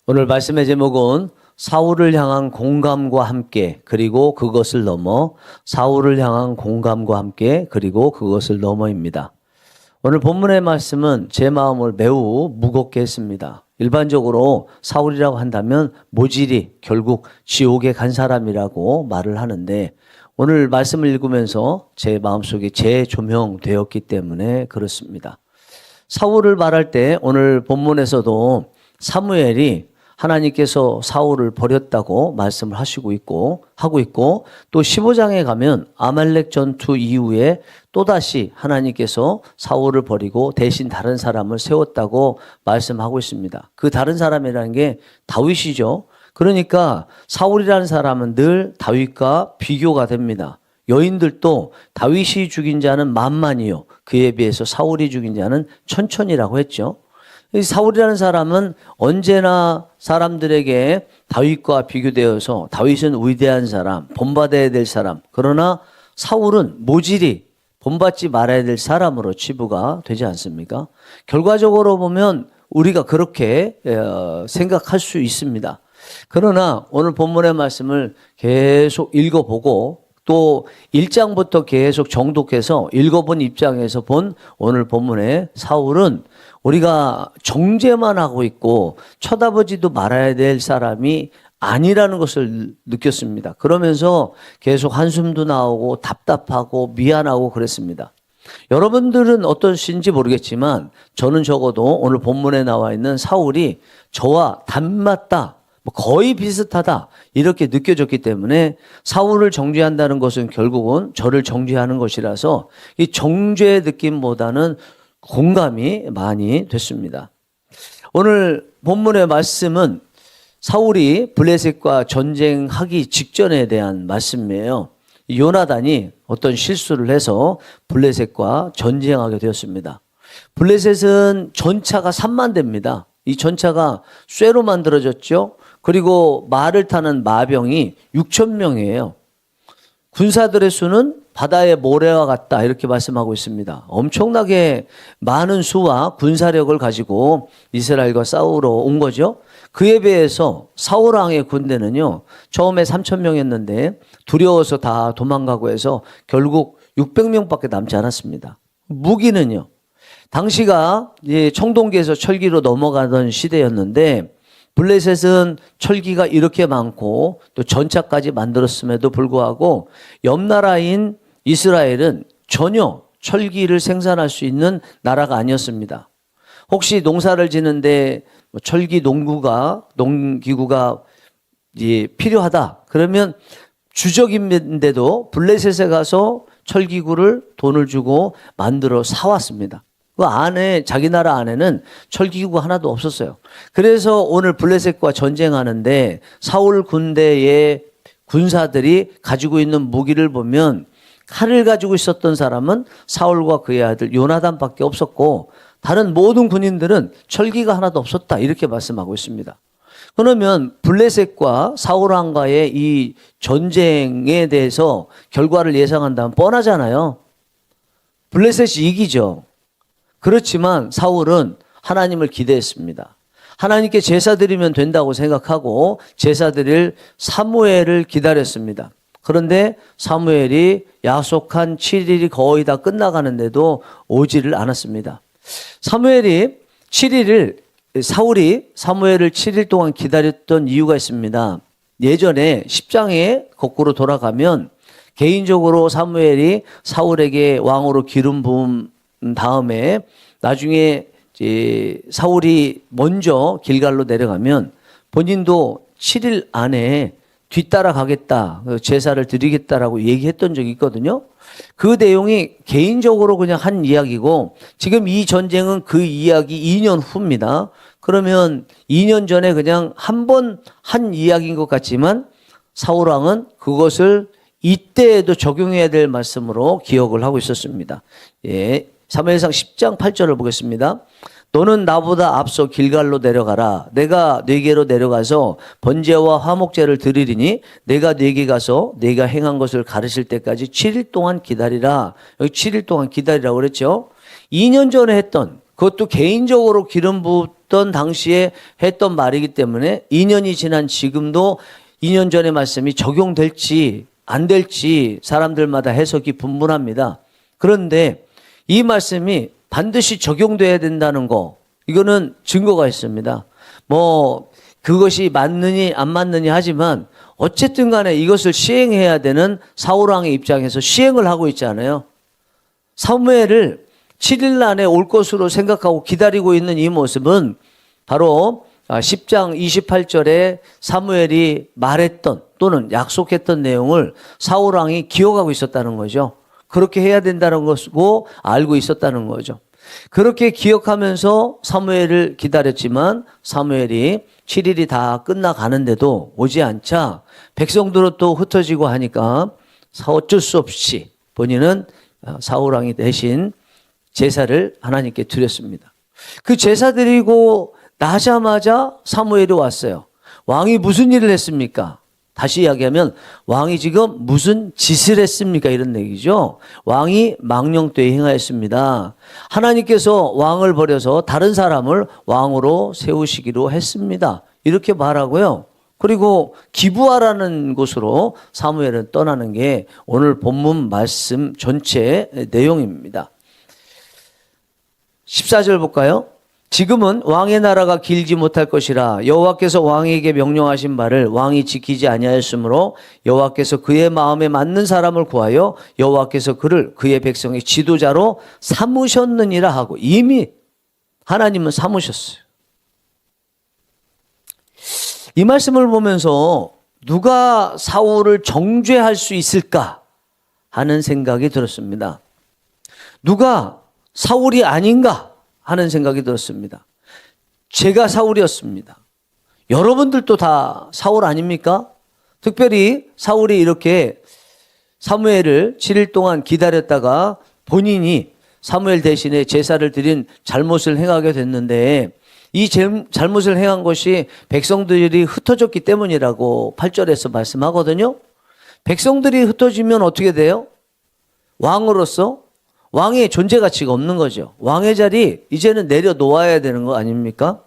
오늘 말씀의 제목은 사울을 향한 공감과 함께 그리고 그것을 넘어 사울을 향한 공감과 함께 그리고 그것을 넘어입니다. 오늘 본문의 말씀은 제 마음을 매우 무겁게 했습니다. 일반적으로 사울이라고 한다면 모질이 결국 지옥에 간 사람이라고 말을 하는데 오늘 말씀을 읽으면서 제 마음속에 재조명되었기 때문에 그렇습니다. 사울을 말할 때 오늘 본문에서도 사무엘이 하나님께서 사울을 버렸다고 말씀을 하고 있고 또 15장에 가면 아말렉 전투 이후에 또다시 하나님께서 사울을 버리고 대신 다른 사람을 세웠다고 말씀하고 있습니다. 그 다른 사람이라는 게 다윗이죠. 그러니까 사울이라는 사람은 늘 다윗과 비교가 됩니다. 여인들도 다윗이 죽인 자는 만만이요 그에 비해서 사울이 죽인 자는 천천이라고 했죠. 사울이라는 사람은 언제나 사람들에게 다윗과 비교되어서 다윗은 위대한 사람, 본받아야 될 사람, 그러나 사울은 모질이 본받지 말아야 될 사람으로 치부가 되지 않습니까? 결과적으로 보면 우리가 그렇게 생각할 수 있습니다. 그러나 오늘 본문의 말씀을 계속 읽어보고 또 1장부터 계속 정독해서 읽어본 입장에서 본 오늘 본문의 사울은 우리가 정죄만 하고 있고 쳐다보지도 말아야 될 사람이 아니라는 것을 느꼈습니다. 그러면서 계속 한숨도 나오고 답답하고 미안하고 그랬습니다. 여러분들은 어떠신지 모르겠지만 저는 적어도 오늘 본문에 나와 있는 사울이 저와 닮았다, 거의 비슷하다 이렇게 느껴졌기 때문에 사울을 정죄한다는 것은 결국은 저를 정죄하는 것이라서 이 정죄의 느낌보다는 공감이 많이 됐습니다. 오늘 본문의 말씀은 사울이 블레셋과 전쟁하기 직전에 대한 말씀이에요. 요나단이 어떤 실수를 해서 블레셋과 전쟁하게 되었습니다. 블레셋은 전차가 3만 대입니다. 이 전차가 쇠로 만들어졌죠. 그리고 말을 타는 마병이 6천 명이에요. 군사들의 수는 바다의 모래와 같다 이렇게 말씀하고 있습니다. 엄청나게 많은 수와 군사력을 가지고 이스라엘과 싸우러 온 거죠. 그에 비해서 사울 왕의 군대는요. 처음에 3천 명이었는데 두려워서 다 도망가고 해서 결국 600명밖에 남지 않았습니다. 무기는요. 당시가 청동기에서 철기로 넘어가던 시대였는데 블레셋은 철기가 이렇게 많고 또 전차까지 만들었음에도 불구하고 옆 나라인 이스라엘은 전혀 철기를 생산할 수 있는 나라가 아니었습니다. 혹시 농사를 지는데 철기 농기구가 필요하다 그러면 주적인데도 블레셋에 가서 철기구를 돈을 주고 만들어 사왔습니다. 그 안에 자기 나라 안에는 철기구가 하나도 없었어요. 그래서 오늘 블레셋과 전쟁하는데 사울 군대의 군사들이 가지고 있는 무기를 보면 칼을 가지고 있었던 사람은 사울과 그의 아들 요나단밖에 없었고 다른 모든 군인들은 철기가 하나도 없었다 이렇게 말씀하고 있습니다. 그러면 블레셋과 사울 왕과의 이 전쟁에 대해서 결과를 예상한다면 뻔하잖아요. 블레셋이 이기죠. 그렇지만 사울은 하나님을 기대했습니다. 하나님께 제사 드리면 된다고 생각하고 제사 드릴 사무엘을 기다렸습니다. 그런데 사무엘이 약속한 7일이 거의 다 끝나가는데도 오지를 않았습니다. 사울이 사무엘을 7일 동안 기다렸던 이유가 있습니다. 예전에 10장에 거꾸로 돌아가면 개인적으로 사무엘이 사울에게 왕으로 기름 부음 다음에 나중에 사울이 먼저 길갈로 내려가면 본인도 7일 안에 뒤따라 가겠다, 제사를 드리겠다라고 얘기했던 적이 있거든요. 그 내용이 개인적으로 그냥 한 이야기고 지금 이 전쟁은 그 이야기 2년 후입니다. 그러면 2년 전에 그냥 한 번 한 이야기인 것 같지만 사울 왕은 그것을 이때에도 적용해야 될 말씀으로 기억을 하고 있었습니다. 사무엘상 10장 8절을 보겠습니다. 너는 나보다 앞서 길갈로 내려가라. 내가 네게로 내려가서 번제와 화목제를 드리리니 내가 네게 가서 네가 행한 것을 가르칠 때까지 7일 동안 기다리라. 여기 7일 동안 기다리라고 그랬죠. 2년 전에 했던 그것도 개인적으로 기름 붓던 당시에 했던 말이기 때문에 2년이 지난 지금도 2년 전의 말씀이 적용될지 안 될지 사람들마다 해석이 분분합니다. 그런데 이 말씀이 반드시 적용돼야 된다는 거, 이거는 증거가 있습니다. 뭐 그것이 맞느니 안 맞느니 하지만 어쨌든 간에 이것을 시행해야 되는 사울왕의 입장에서 시행을 하고 있잖아요. 사무엘을 7일 안에 올 것으로 생각하고 기다리고 있는 이 모습은 바로 10장 28절에 사무엘이 말했던 또는 약속했던 내용을 사울왕이 기억하고 있었다는 거죠. 그렇게 해야 된다는 것이고 알고 있었다는 거죠. 그렇게 기억하면서 사무엘을 기다렸지만 사무엘이 7일이 다 끝나가는데도 오지 않자 백성들은 또 흩어지고 하니까 어쩔 수 없이 본인은 사울왕이 대신 제사를 하나님께 드렸습니다. 그 제사 드리고 나자마자 사무엘이 왔어요. 왕이 무슨 일을 했습니까? 다시 이야기하면 왕이 지금 무슨 짓을 했습니까? 이런 얘기죠. 왕이 망령되이 행하였습니다. 하나님께서 왕을 버려서 다른 사람을 왕으로 세우시기로 했습니다. 이렇게 말하고요. 그리고 기브아라는 곳으로 사무엘은 떠나는 게 오늘 본문 말씀 전체 내용입니다. 14절 볼까요? 지금은 왕의 나라가 길지 못할 것이라 여호와께서 왕에게 명령하신 바를 왕이 지키지 아니하였으므로 여호와께서 그의 마음에 맞는 사람을 구하여 여호와께서 그를 그의 백성의 지도자로 삼으셨느니라 하고 이미 하나님은 삼으셨어요. 이 말씀을 보면서 누가 사울을 정죄할 수 있을까 하는 생각이 들었습니다. 누가 사울이 아닌가 하는 생각이 들었습니다. 제가 사울이었습니다. 여러분들도 다 사울 아닙니까? 특별히 사울이 이렇게 사무엘을 7일 동안 기다렸다가 본인이 사무엘 대신에 제사를 드린 잘못을 행하게 됐는데 이 잘못을 행한 것이 백성들이 흩어졌기 때문이라고 8절에서 말씀하거든요. 백성들이 흩어지면 어떻게 돼요? 왕으로서 왕의 존재 가치가 없는 거죠. 왕의 자리 이제는 내려놓아야 되는 거 아닙니까?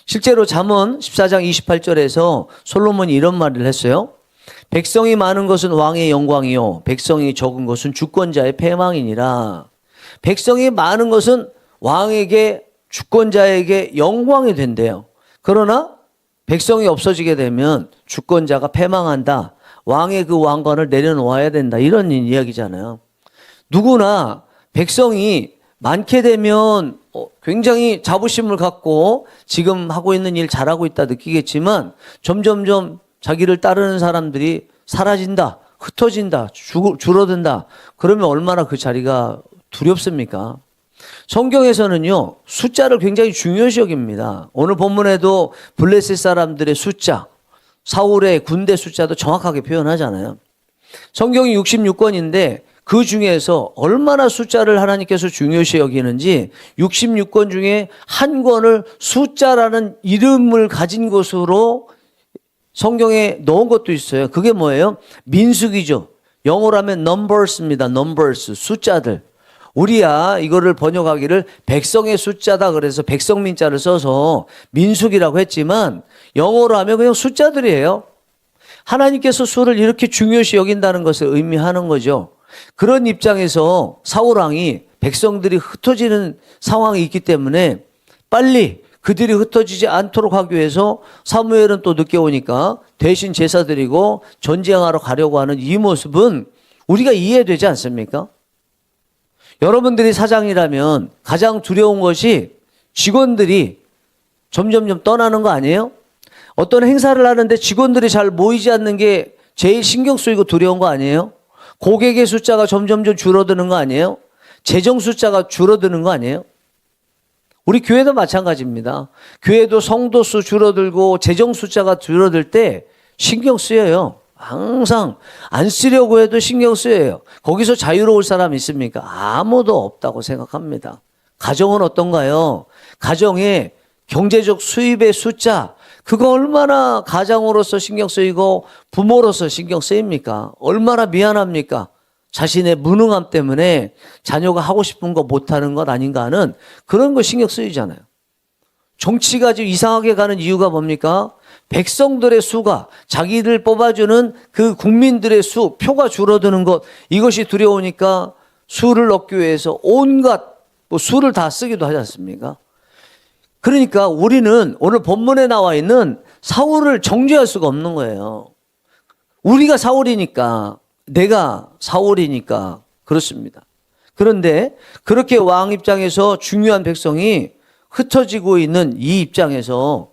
실제로 잠언 14장 28절에서 솔로몬이 이런 말을 했어요. 백성이 많은 것은 왕의 영광이요 백성이 적은 것은 주권자의 패망이니라. 백성이 많은 것은 왕에게 주권자에게 영광이 된대요. 그러나 백성이 없어지게 되면 주권자가 패망한다. 왕의 그 왕관을 내려놓아야 된다. 이런 이야기잖아요. 누구나 백성이 많게 되면 굉장히 자부심을 갖고 지금 하고 있는 일 잘하고 있다 느끼겠지만 점점점 자기를 따르는 사람들이 사라진다, 흩어진다, 줄어든다. 그러면 얼마나 그 자리가 두렵습니까? 성경에서는요, 숫자를 굉장히 중요시 여깁니다. 오늘 본문에도 블레셋 사람들의 숫자, 사울의 군대 숫자도 정확하게 표현하잖아요. 성경이 66권인데 그 중에서 얼마나 숫자를 하나님께서 중요시 여기는지 66권 중에 한 권을 숫자라는 이름을 가진 것으로 성경에 넣은 것도 있어요. 그게 뭐예요? 민수기죠. 영어로 하면 numbers입니다. numbers, 숫자들. 우리야 이거를 번역하기를 백성의 숫자다 그래서 백성민자를 써서 민수기라고 했지만 영어로 하면 그냥 숫자들이에요. 하나님께서 수를 이렇게 중요시 여긴다는 것을 의미하는 거죠. 그런 입장에서 사울왕이 백성들이 흩어지는 상황이 있기 때문에 빨리 그들이 흩어지지 않도록 하기 위해서 사무엘은 또 늦게 오니까 대신 제사 드리고 전쟁하러 가려고 하는 이 모습은 우리가 이해되지 않습니까? 여러분들이 사장이라면 가장 두려운 것이 직원들이 점점점 떠나는 거 아니에요? 어떤 행사를 하는데 직원들이 잘 모이지 않는 게 제일 신경 쓰이고 두려운 거 아니에요? 고객의 숫자가 점점점 줄어드는 거 아니에요? 재정 숫자가 줄어드는 거 아니에요? 우리 교회도 마찬가지입니다. 교회도 성도 수 줄어들고 재정 숫자가 줄어들 때 신경 쓰여요. 항상 안 쓰려고 해도 신경 쓰여요. 거기서 자유로울 사람 있습니까? 아무도 없다고 생각합니다. 가정은 어떤가요? 가정의 경제적 수입의 숫자, 그거 얼마나 가장으로서 신경 쓰이고 부모로서 신경 쓰입니까? 얼마나 미안합니까? 자신의 무능함 때문에 자녀가 하고 싶은 거 못하는 것 아닌가 하는 그런 거 신경 쓰이잖아요. 정치가 지금 이상하게 가는 이유가 뭡니까? 백성들의 수가 자기를 뽑아주는 그 국민들의 수, 표가 줄어드는 것, 이것이 두려우니까 수를 얻기 위해서 온갖 수를 다 쓰기도 하지 않습니까? 그러니까 우리는 오늘 본문에 나와 있는 사울을 정죄할 수가 없는 거예요. 우리가 사울이니까, 내가 사울이니까 그렇습니다. 그런데 그렇게 왕 입장에서 중요한 백성이 흩어지고 있는 이 입장에서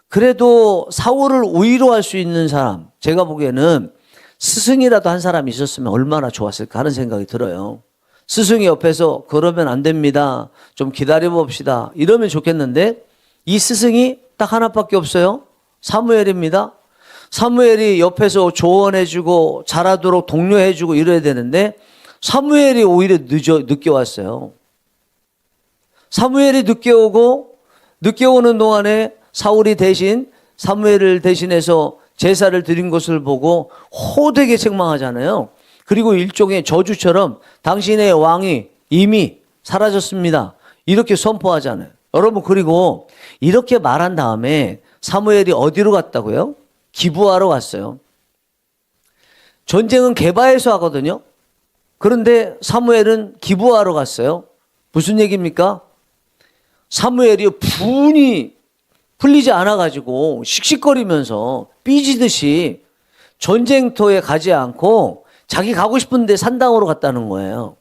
그래도 사울을 위로할 수 있는 사람, 제가 보기에는 스승이라도 한 사람이 있었으면 얼마나 좋았을까 하는 생각이 들어요. 스승이 옆에서 그러면 안 됩니다. 좀 기다려봅시다. 이러면 좋겠는데 이 스승이 딱 하나밖에 없어요. 사무엘입니다. 사무엘이 옆에서 조언해주고 잘하도록 독려해주고 이래야 되는데 사무엘이 오히려 늦게 왔어요. 사무엘이 늦게 오는 동안에 사울이 대신 사무엘을 대신해서 제사를 드린 것을 보고 호되게 책망하잖아요. 그리고 일종의 저주처럼 당신의 왕이 이미 사라졌습니다. 이렇게 선포하잖아요. 여러분, 그리고 이렇게 말한 다음에 사무엘이 어디로 갔다고요? 기부하러 갔어요. 전쟁은 게바에서 하거든요. 그런데 사무엘은 기부하러 갔어요. 무슨 얘기입니까? 사무엘이 분이 풀리지 않아가지고 씩씩거리면서 삐지듯이 전쟁터에 가지 않고 자기 가고 싶은데 산당으로 갔다는 거예요.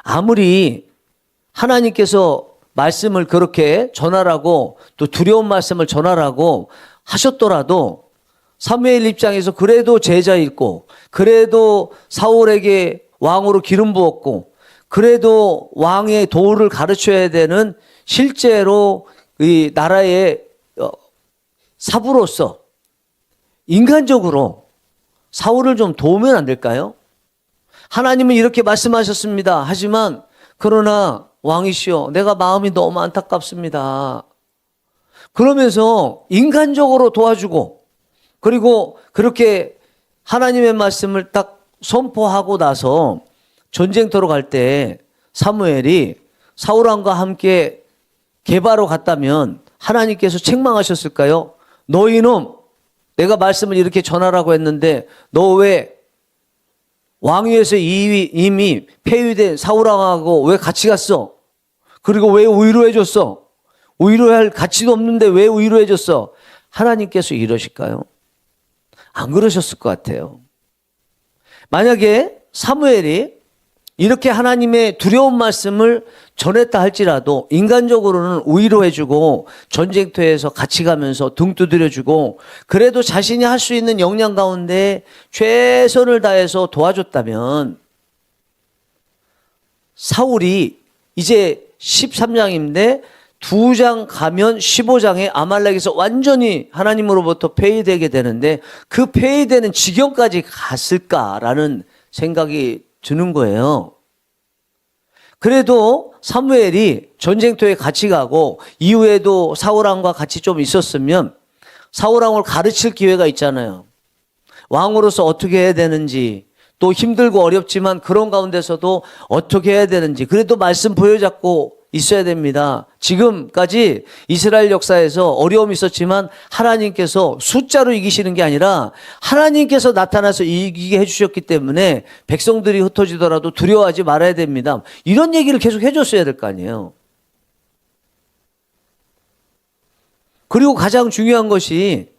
아무리 하나님께서 말씀을 그렇게 전하라고 또 두려운 말씀을 전하라고 하셨더라도 사무엘 입장에서 그래도 제자였고 그래도 사울에게 왕으로 기름 부었고 그래도 왕의 도를 가르쳐야 되는 실제로 이 나라의 사부로서 인간적으로 사울을 좀 도우면 안 될까요? 하나님은 이렇게 말씀하셨습니다. 하지만 그러나 왕이시여 내가 마음이 너무 안타깝습니다. 그러면서 인간적으로 도와주고 그리고 그렇게 하나님의 말씀을 딱 선포하고 나서 전쟁터로 갈 때 사무엘이 사울왕과 함께 게바로 갔다면 하나님께서 책망하셨을까요? 너 이놈, 내가 말씀을 이렇게 전하라고 했는데 너 왜 왕위에서 이미 폐위된 사울왕하고 왜 같이 갔어? 그리고 왜 위로해줬어? 위로할 가치도 없는데 왜 위로해줬어? 하나님께서 이러실까요? 안 그러셨을 것 같아요. 만약에 사무엘이 이렇게 하나님의 두려운 말씀을 전했다 할지라도 인간적으로는 위로해주고 전쟁터에서 같이 가면서 등 두드려주고 그래도 자신이 할 수 있는 역량 가운데 최선을 다해서 도와줬다면 사울이 이제 13장인데 2장 가면 15장에 아말렉에서 완전히 하나님으로부터 폐위되게 되는데 그 폐위되는 지경까지 갔을까라는 생각이 드는 거예요. 그래도 사무엘이 전쟁터에 같이 가고 이후에도 사울왕과 같이 좀 있었으면 사울왕을 가르칠 기회가 있잖아요. 왕으로서 어떻게 해야 되는지 또 힘들고 어렵지만 그런 가운데서도 어떻게 해야 되는지 그래도 말씀 보여잡고 있어야 됩니다. 지금까지 이스라엘 역사에서 어려움이 있었지만 하나님께서 숫자로 이기시는 게 아니라 하나님께서 나타나서 이기게 해주셨기 때문에 백성들이 흩어지더라도 두려워하지 말아야 됩니다. 이런 얘기를 계속 해줬어야 될 거 아니에요. 그리고 가장 중요한 것이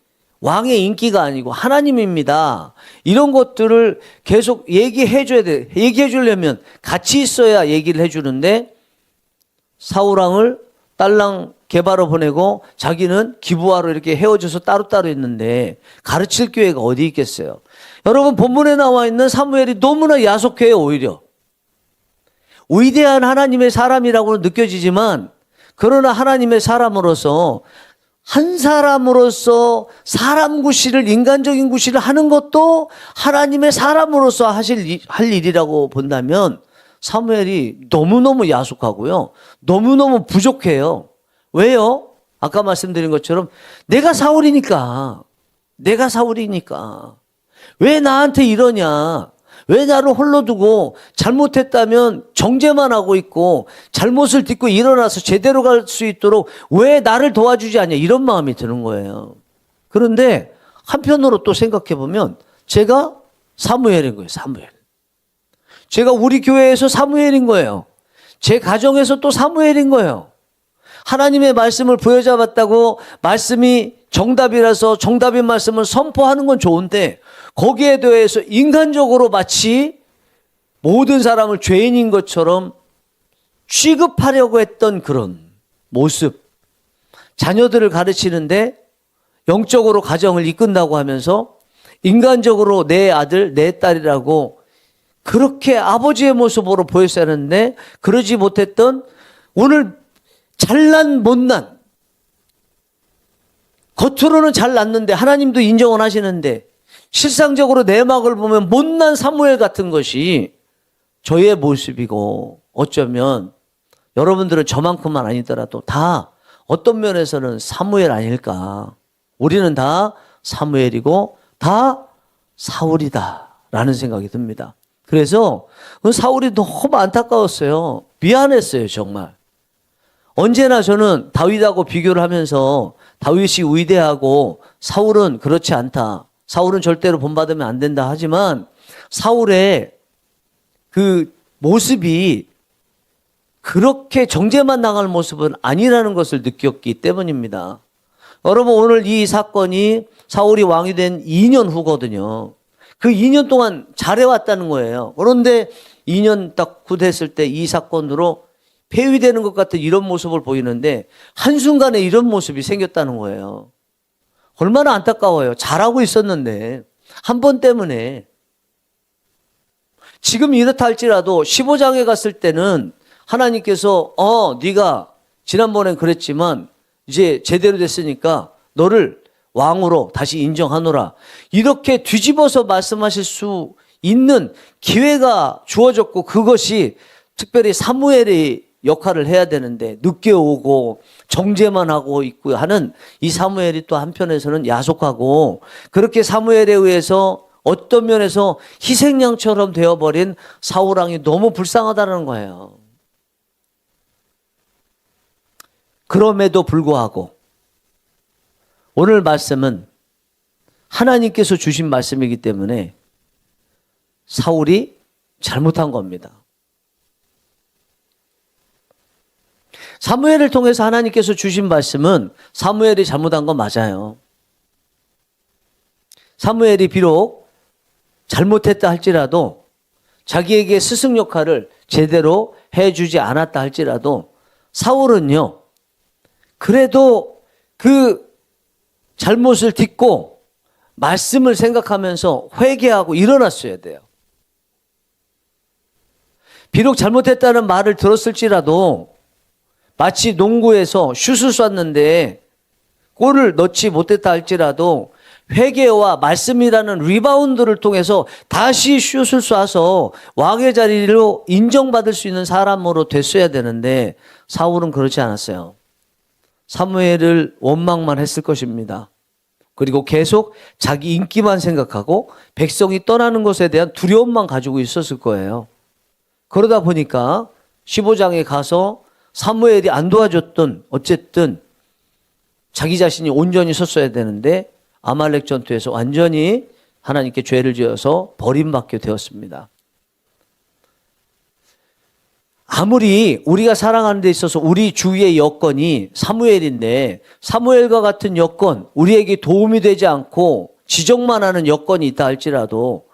왕의 인기가 아니고 하나님입니다. 이런 것들을 계속 얘기해줘야 돼. 얘기해 주려면 같이 있어야 얘기를 해주는데 사울왕을 딸랑 게바로 보내고 자기는 기부하러 이렇게 헤어져서 따로따로 있는데 가르칠 기회가 어디 있겠어요? 여러분 본문에 나와 있는 사무엘이 너무나 야속해요. 오히려 위대한 하나님의 사람이라고 느껴지지만 그러나 하나님의 사람으로서 한 사람으로서 사람 구실을 인간적인 구실을 하는 것도 하나님의 사람으로서 할 일이라고 본다면 사무엘이 너무너무 야속하고요. 너무너무 부족해요. 왜요? 아까 말씀드린 것처럼 내가 사울이니까 왜 나한테 이러냐? 왜 나를 홀로 두고 잘못했다면 정죄만 하고 있고 잘못을 딛고 일어나서 제대로 갈 수 있도록 왜 나를 도와주지 않냐 이런 마음이 드는 거예요. 그런데 한편으로 또 생각해 보면 제가 사무엘인 거예요. 사무엘. 제가 우리 교회에서 사무엘인 거예요. 제 가정에서 또 사무엘인 거예요. 하나님의 말씀을 부여잡았다고 말씀이 정답이라서 정답인 말씀을 선포하는 건 좋은데 거기에 대해서 인간적으로 마치 모든 사람을 죄인인 것처럼 취급하려고 했던 그런 모습. 자녀들을 가르치는데 영적으로 가정을 이끈다고 하면서 인간적으로 내 아들, 내 딸이라고 그렇게 아버지의 모습으로 보였어야 하는데 그러지 못했던 오늘 잘난 못난 겉으로는 잘났는데 하나님도 인정을 하시는데 실상적으로 내막을 보면 못난 사무엘 같은 것이 저의 모습이고 어쩌면 여러분들은 저만큼만 아니더라도 다 어떤 면에서는 사무엘 아닐까. 우리는 다 사무엘이고 다 사울이다 라는 생각이 듭니다. 그래서 사울이 너무 안타까웠어요. 미안했어요 정말. 언제나 저는 다윗하고 비교를 하면서 다윗이 위대하고 사울은 그렇지 않다. 사울은 절대로 본받으면 안 된다 하지만 사울의 그 모습이 그렇게 정죄만 당할 모습은 아니라는 것을 느꼈기 때문입니다. 여러분 오늘 이 사건이 사울이 왕이 된 2년 후거든요. 그 2년 동안 잘해왔다는 거예요. 그런데 2년 딱 후됐을 때 이 사건으로 폐위되는 것 같은 이런 모습을 보이는데 한순간에 이런 모습이 생겼다는 거예요. 얼마나 안타까워요. 잘하고 있었는데 한 번 때문에. 지금 이렇다 할지라도 15장에 갔을 때는 하나님께서 네가 지난번엔 그랬지만 이제 제대로 됐으니까 너를 왕으로 다시 인정하노라. 이렇게 뒤집어서 말씀하실 수 있는 기회가 주어졌고 그것이 특별히 사무엘의 역할을 해야 되는데 늦게 오고 정죄만 하고 있고 하는 이 사무엘이 또 한편에서는 야속하고 그렇게 사무엘에 의해서 어떤 면에서 희생양처럼 되어버린 사울왕이 너무 불쌍하다는 거예요. 그럼에도 불구하고 오늘 말씀은 하나님께서 주신 말씀이기 때문에 사울이 잘못한 겁니다. 사무엘을 통해서 하나님께서 주신 말씀은 사무엘이 잘못한 건 맞아요. 사무엘이 비록 잘못했다 할지라도 자기에게 스승 역할을 제대로 해주지 않았다 할지라도 사울은요, 그래도 그 잘못을 딛고 말씀을 생각하면서 회개하고 일어났어야 돼요. 비록 잘못했다는 말을 들었을지라도 마치 농구에서 슛을 쐈는데 골을 넣지 못했다 할지라도 회개와 말씀이라는 리바운드를 통해서 다시 슛을 쏴서 왕의 자리로 인정받을 수 있는 사람으로 됐어야 되는데 사울은 그렇지 않았어요. 사무엘을 원망만 했을 것입니다. 그리고 계속 자기 인기만 생각하고 백성이 떠나는 것에 대한 두려움만 가지고 있었을 거예요. 그러다 보니까 15장에 가서 사무엘이 안 도와줬던 어쨌든 자기 자신이 온전히 섰어야 되는데 아말렉 전투에서 완전히 하나님께 죄를 지어서 버림받게 되었습니다. 아무리 우리가 살아가는 데 있어서 우리 주위의 여건이 사무엘인데 사무엘과 같은 여건, 우리에게 도움이 되지 않고 지적만 하는 여건이 있다 할지라도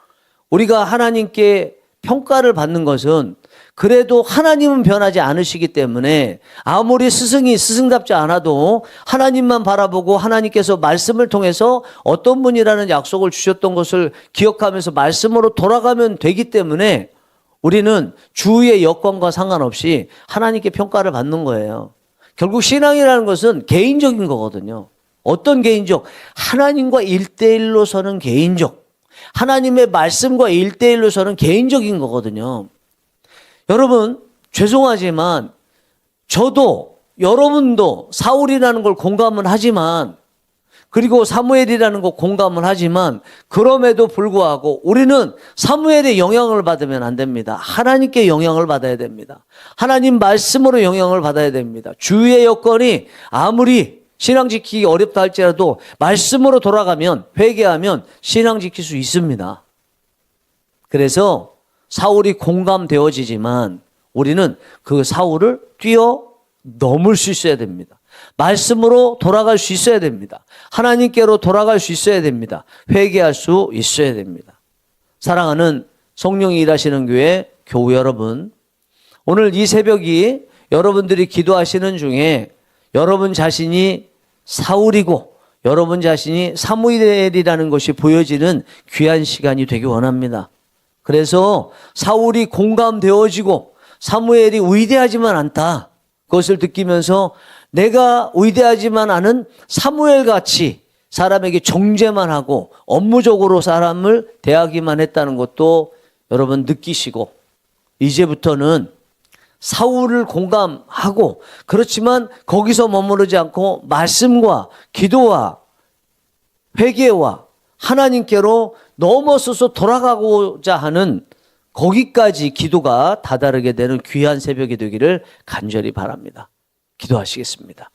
우리가 하나님께 평가를 받는 것은 그래도 하나님은 변하지 않으시기 때문에 아무리 스승이 스승답지 않아도 하나님만 바라보고 하나님께서 말씀을 통해서 어떤 분이라는 약속을 주셨던 것을 기억하면서 말씀으로 돌아가면 되기 때문에 우리는 주위의 여건과 상관없이 하나님께 평가를 받는 거예요. 결국 신앙이라는 것은 개인적인 거거든요. 어떤 개인적? 하나님과 1대1로 서는 개인적. 하나님의 말씀과 1대1로 서는 개인적인 거거든요. 여러분, 죄송하지만 저도 여러분도 사울이라는 걸 공감은 하지만 그리고 사무엘이라는 거 공감을 하지만 그럼에도 불구하고 우리는 사무엘의 영향을 받으면 안 됩니다. 하나님께 영향을 받아야 됩니다. 하나님 말씀으로 영향을 받아야 됩니다. 주위의 여건이 아무리 신앙 지키기 어렵다 할지라도 말씀으로 돌아가면, 회개하면 신앙 지킬 수 있습니다. 그래서 사울이 공감되어지지만 우리는 그 사울을 뛰어넘을 수 있어야 됩니다. 말씀으로 돌아갈 수 있어야 됩니다. 하나님께로 돌아갈 수 있어야 됩니다. 회개할 수 있어야 됩니다. 사랑하는 성령이 일하시는 교우 여러분, 오늘 이 새벽이 여러분들이 기도하시는 중에 여러분 자신이 사울이고 여러분 자신이 사무엘이라는 것이 보여지는 귀한 시간이 되기 원합니다. 그래서 사울이 공감되어지고 사무엘이 위대하지만 않다. 그것을 느끼면서 내가 위대하지만 않은 사무엘같이 사람에게 정죄만 하고 업무적으로 사람을 대하기만 했다는 것도 여러분 느끼시고 이제부터는 사울을 공감하고 그렇지만 거기서 머무르지 않고 말씀과 기도와 회개와 하나님께로 넘어서서 돌아가고자 하는 거기까지 기도가 다다르게 되는 귀한 새벽이 되기를 간절히 바랍니다. 기도하시겠습니다.